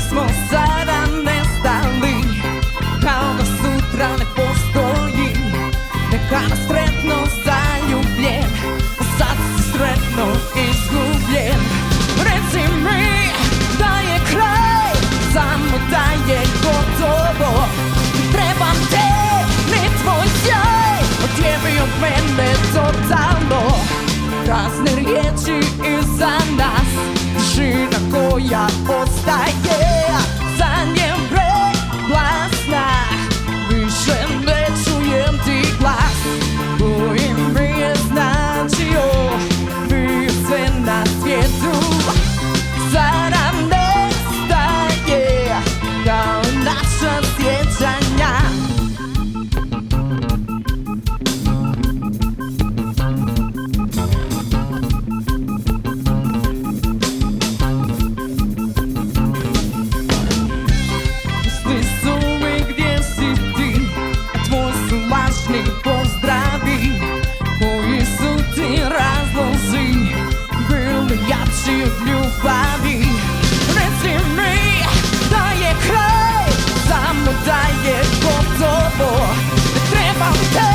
smo sada nestali, kao da sutra ne postoji. Neka nas sretno zaljubljen, sad si sretno izgubljen. Reci mi da je kraj, samo da je gotovo. Trebam te, ne tvoj sjaj, odjebi od mene totalno. Prazne riječi iza nas, tišina koja ostaje za njem preglasna. Više ne čujem ti glas koji mi je značio, bio sve na svijetu. Sada nestaje kao naša sjećanja. Pozdravi, koji su ti razlozi bili jači od ljubavi. Reci mi da je kraj, samo da je gotovo. Ne trebam te,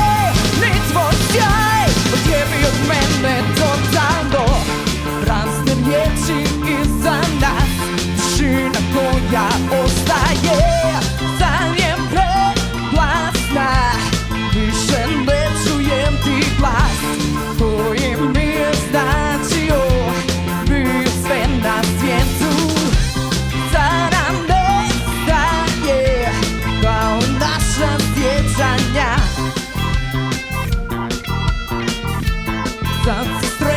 ni tvoj sjaj, odjebi od mene totalno. Prazne riječi iza nas, tišina koja ostaje za njem preglasna. Više ne čujem ti glas koji mi je značio, bio sve na svijetu. Sada nestaje kao naša sjećanja. Sad si sretno